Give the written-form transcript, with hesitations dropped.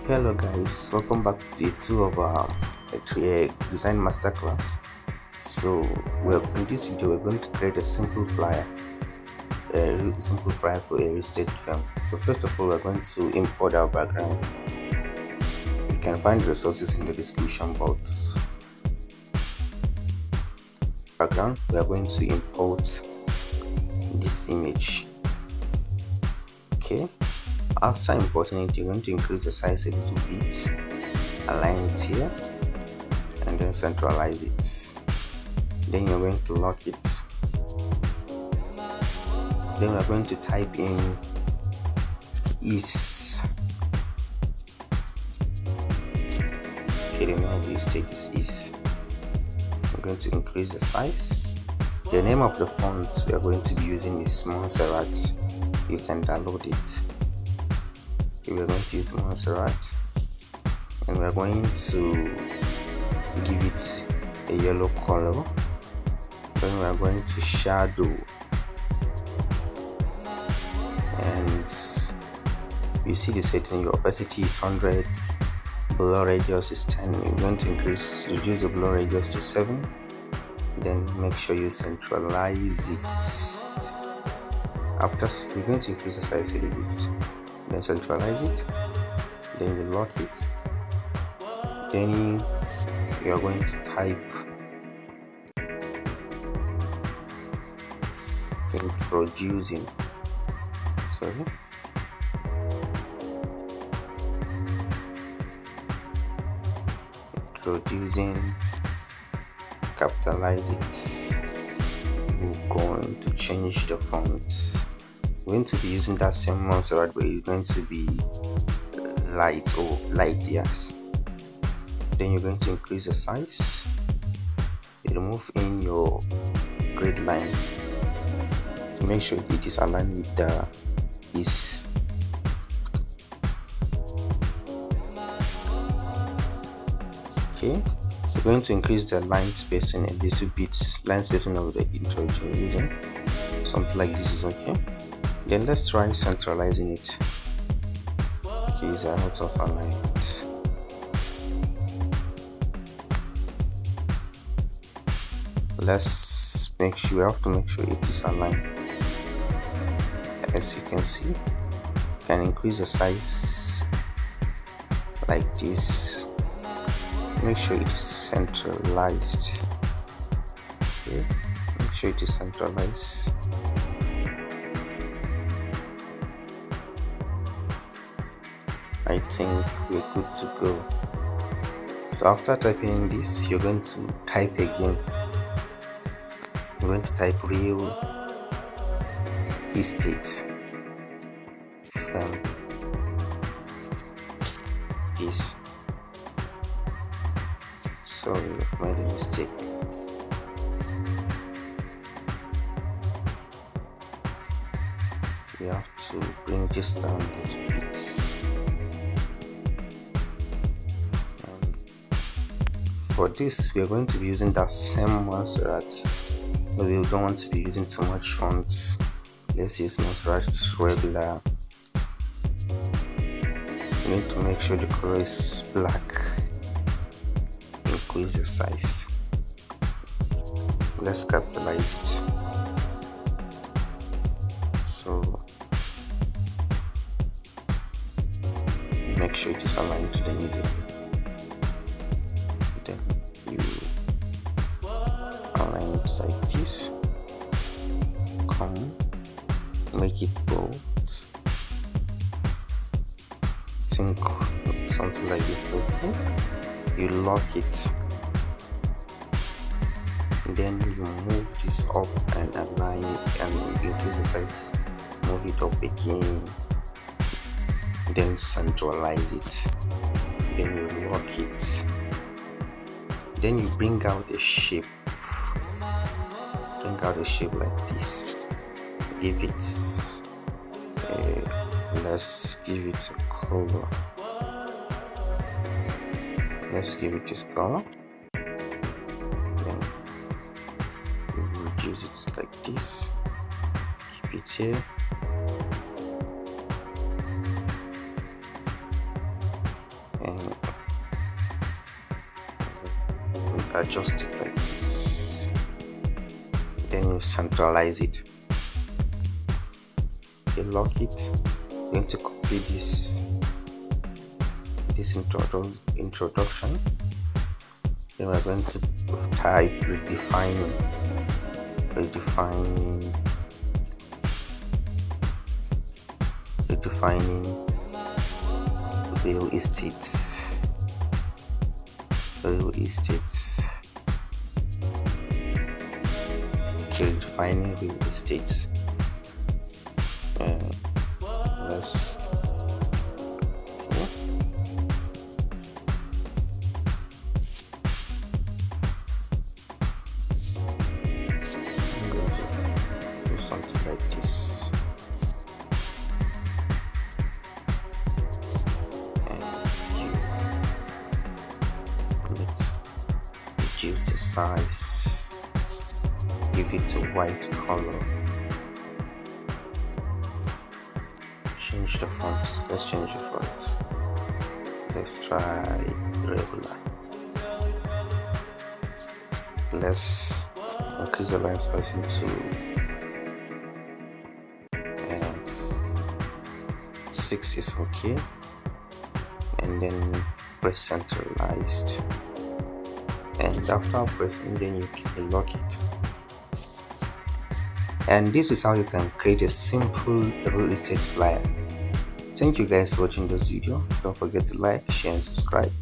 Hello guys, welcome back to day 2 of a design masterclass. So in this video we're going to create a simple flyer for a real estate firm. So first of all, we're going to import our background. You can find the resources in the description box. Background, we are going to import this image. Okay, after importing it, you're going to increase the size a little bit, align it here, and then centralize it. Then you're going to lock it. Then we're going to type in is. Okay, the name of the estate is. I'm going to increase the size. The name of the font we are going to be using is Montserrat. You can download it. Okay, we're going to use Montserrat, and we're going to give it a yellow color. Then we are going to shadow, and you see the setting. Your opacity is 100, blur radius is 10. You're going to reduce the blur radius to 7. Then make sure you centralize it. After, you're going to increase the size a little bit, then centralize it, then you lock it. Then you are going to type introducing capitalize it. We're going to change the font. We're going to be using that same Montserrat, but it's going to be light, yes. Then you're going to increase the size. You remove in your grid line to make sure it is aligned with the is. Okay, we're going to increase the line spacing a little bit. Line spacing of the introduction you're using, something like this is okay. Then let's try centralizing it. Okay, it's out of alignment. Let's make sure, we have to make sure it is aligned. As you can see, you can increase the size like this. Make sure it is centralized. Okay, make sure it is centralized. I think we're good to go. So after typing in this, you're going to type again. You're going to type real estate firm is. Sorry, I've made a mistake. We have to bring this down a little bit. For this, we are going to be using that same Montserrat, but we don't want to be using too much font. Let's use Montserrat regular. We need to make sure the color is black. Increase the size. Let's capitalize it. So make sure it is aligned to the middle. Then you align it like this. Come, make it bold. Think something like this, okay? You lock it. Then you move this up and align and increase the size. Move it up again. Then centralize it. Then you lock it. Then you bring out a shape. Bring out a shape like this. Give it let's give it a color. Let's give it this color. Then reduce it like this. Keep it here. and adjust it like this. Then you centralize it. You lock it. You're going to copy this introduction. Then we're going to type redefining real estate. Redefining real estate. Let's do something like this. Reduce the size, give it a white color, change the font. Let's change the font. Let's try regular. Let's increase the line spacing to 6 is okay, and then press centralized. And after pressing, then you can lock it. And this is how you can create a simple real estate flyer. Thank you guys for watching this video. Don't forget to like, share and subscribe.